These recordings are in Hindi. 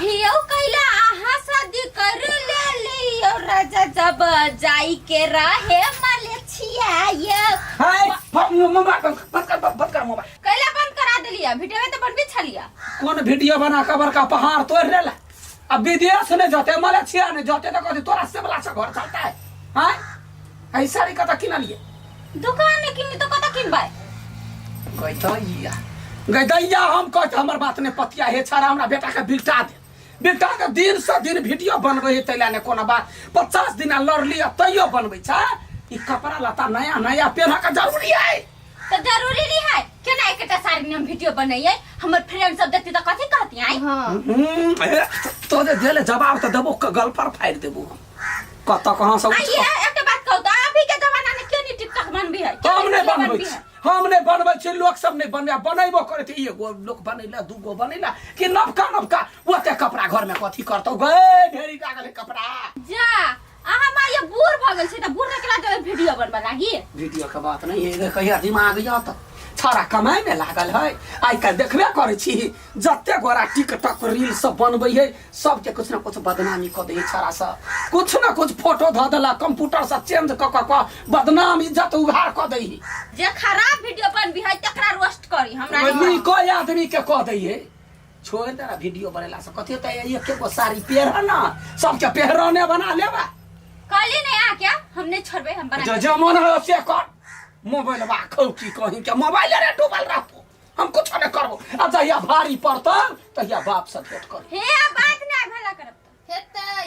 कहियो कैला आहा शादी कर ले लियो राजा जब जाई के रहे मलेशिया ये हाय मोबाइल बंद कर मोबाइल कैला बंद करा देलिया वीडियो में तो बनबे छलिया कौन वीडियो बना के बड़का पहाड़ तोड़ लेला अब विदेश ने जाते मलेशिया ने जाते तो कहते तोरा से बला से घर चलता है हां ऐसा री कता किन लिए दुकान में किन तो कता किन भाई गैदैया हम कहते हमर बात ने पतिया हे छारा हमरा बेटा के बिल्टा के दिन से दिन वीडियो बनबै हे तैला ने कोना बात 50 दिन लड़ लिया तैयो बनबै छ ई कपड़ा लता नया नया पहना के जरूरी है तो जरूरी नहीं है केना एकटा साड़ी में हम वीडियो बनाइए हमर फ्रेंड सब देखती तो कथि कहती आई हां तो देले जवाब तो देबो गल पर फाड़ देबो कत कहां से ये एकटा बात कहू तो अभी के जमाना में क्यों नहीं टिकटॉक बनबी है हमने बनबै छी लोग सब नहीं बनबे बनैबो करे थे एगो लोग बनैला दूगो बनैला कि नवका ओते कपड़ा घर में कथि करतो गए ढेरी लागल कपड़ा जा आहा मा ये बूढ़ भ गेल छै त बूढ़ केला तो वीडियो बनबा लागी वीडियो के बात नहीं है कहिया दिमाग या त छारा कमाई में लागल है आई काल देखबे करे छी जत्ते गोरा टिकटॉक रील सब बनबै है सब के कुछ ना कुछ बदनामी क दे छारा सा कुछ ना कुछ फोटो ध देला कंप्यूटर से चेंज क बदनाम इज्जत उघार क दे जे खराब वीडियो बनबी है तकरा रोस्ट करी हमरा नहीं कोई आदमी के क दे है छोड़ दे वीडियो बनेला से कथि त एक के साड़ी पहर ना सब के पहरने बना लेबा काली नहीं आ क्या हमने छोड़बे हम बना जो मन है से कर मोबाइल बा खौ की कहीं के मोबाइल रे डूबल रहतो हम कुछ न करबो अब जहिया भारी पड़तो तहिया बाप से भेट कर हे बात ना भला करब हेतै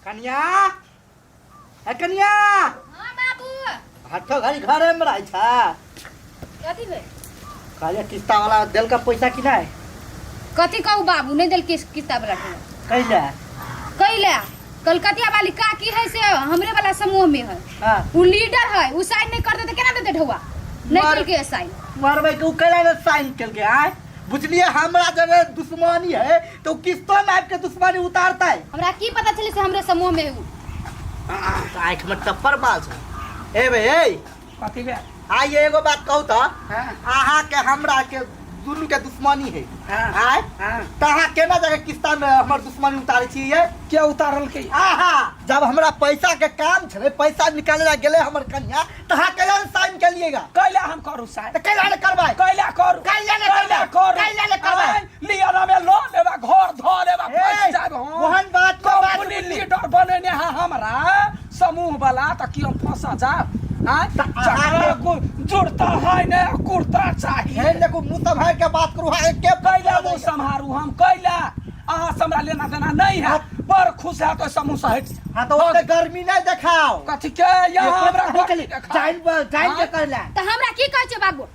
कन्या है कन्या हां बाबू हट्ठो घरी घरे में रह छा कथि भे काले किस्ता वाला दिल का पैसा कि नहीं कथि कहू बाबू नहीं दिल किस्ता वाला कैला कलकतिया वाली का की है से हमरे वाला समूह में है हां वो लीडर है वो साइन नहीं करते तो केना देते ढौआ नहीं कर के साइन मारबे के कैला ने साइन कर के आए बुझलिए हमरा जब दुश्मनी है तो किस्तों में आपके दुश्मनी उतारता है हमरा की पता चले से हमरे समूह में हूं आंख में टप्पर बाज ए बे ए कथि बे आई एगो बात कहू तो आहा के हमरा के दुनू के दुश्मनी है आय तहा केना जगह किस्ता में हमर दुश्मनी उतारे छी ये क्या उतारल के आहा जब हमरा पैसा के काम छले पैसा निकाले ला गेले हमर कन्या तहा केला साइन के लिएगा कैला हम करू साइन त कैला ने करबाई कैला करू कैला ने करबाई लिया ना में लोन लेबा घर ध लेबा पैसा जाब हम ओहन बात को बात लीडर बनेने है हमरा समूह वाला त कि हम फंसा जा जुड़ता है ने कुर्ता चाहिए देखो मुंह भाई के बात करू है के कैला मुंह संभारू हम कैला आहा हमरा लेना देना नहीं है पर खुश है तो समूह से हट हां तो ओते गर्मी नहीं देखाओ कथि के यहां हमरा टाइम के करला त हमरा की कहै छै बाबू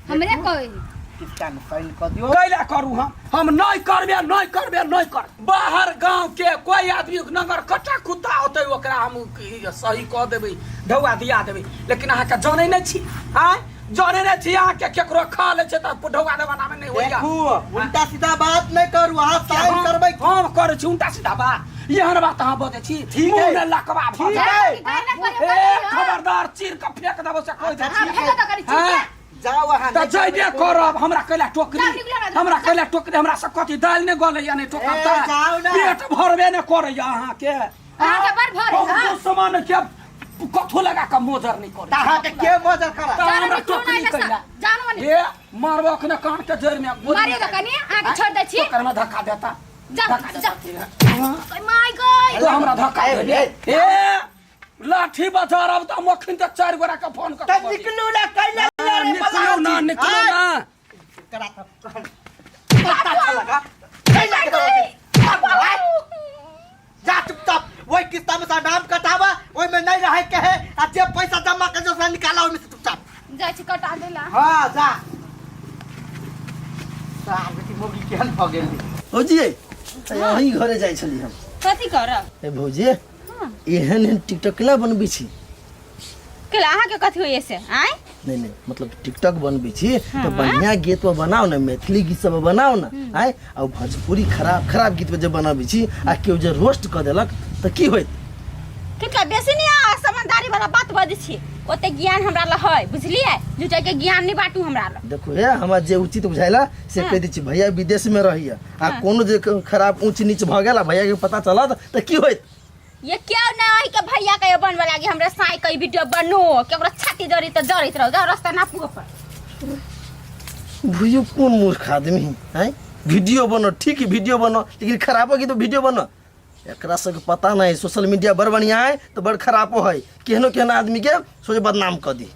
हमरे कहै किसका में साइन कर दियो कैला करू हम नहीं कर बाहर गांव के कोई आदमी नगर कटा कुत्ता होते ओकरा हम सही कह देबै ढौआ दिया देबै लेकिन अहाँ के जानै नहीं छी हां जानै नहीं छी अहाँ के केकरो खा ले छै त ढौआ देवाना में नहीं होइया देखू उल्टा सीधा बात नहीं करू अहाँ साइन करबै हम करै छी उल्टा सीधा बात एहन बात अहाँ बजै छी ठीक है मुंह लकवा भ जाय खबरदार चीर के फेंक देबो से कोई ठीक जाओ वहां त जइबे करब हमरा कैला टोकरी हमरा से कथि दाल ने गले या ने टोकरता जाओ ना पेट भरबे ने करे अहाँ के बड़ भरे सामान के कथु लगा के मोजर नहीं करे ताहा के मोजर करा हमरा टोकरी कैला जानवा नहीं ए मारबो के कान के जड़ में मारिएगा कनी आके छोड़ दे छी टोकर में धक्का देता माय गॉड तो हमरा धक्का दे ए लाठी बाजार अब त मखिन त 4 गोरा के फोन कर त निकलू ना कैला निकलो ना करा पता चला कैला जा चुपचाप वही किस्ता में सा नाम कटावा ओई में नहीं रहे के है आ जे पैसा जमा कर जो निकाला ओई में से चुपचाप जा छी कटा देला हां जा साहब बेटी मोगी केहन भ गेल ओ जी यही घरे जाय छली हम कथि करब ए भौजी एहन टिकटॉक ला बनबी छी केला अहाँ के कथि होय से आय नहीं मतलब टिकटॉक बनबी छी तो बढ़िया गीत बनाओ ना मैथिली गीत सब बनाओ ना आय और भोजपुरी खराब गीत जब बनाबी छी आ केओ जे रोस्ट क देलक त की होइत कितना बेसी नहीं समझदारी वाला बात बजै छी ओते ज्ञान हमरा ल है बुझलिए जुटे के ज्ञान नहीं बाटू हमरा ल देखो हे हमरा जे उचित बुझाइला से कह दै छी भैया विदेश में रहिया आ कोनो जे खराब ऊंच नीच भ गेला भैया के पता चलत त की होइत ये क्या नहीं के भैया के बनवा लागी हमरा साई के वीडियो बनो के ओकरा छाती जरी त जरित रहो जा रास्ता ना पुग पर भैया कौन मूर्ख आदमी है वीडियो बनो ठीक है वीडियो बनो लेकिन खराब होगी तो वीडियो बनो एकरा सब के पता नहीं सोशल मीडिया बड़ बढ़िया है तो बड़ खराब है केहनो केहनो आदमी के सोचे बदनाम कर दी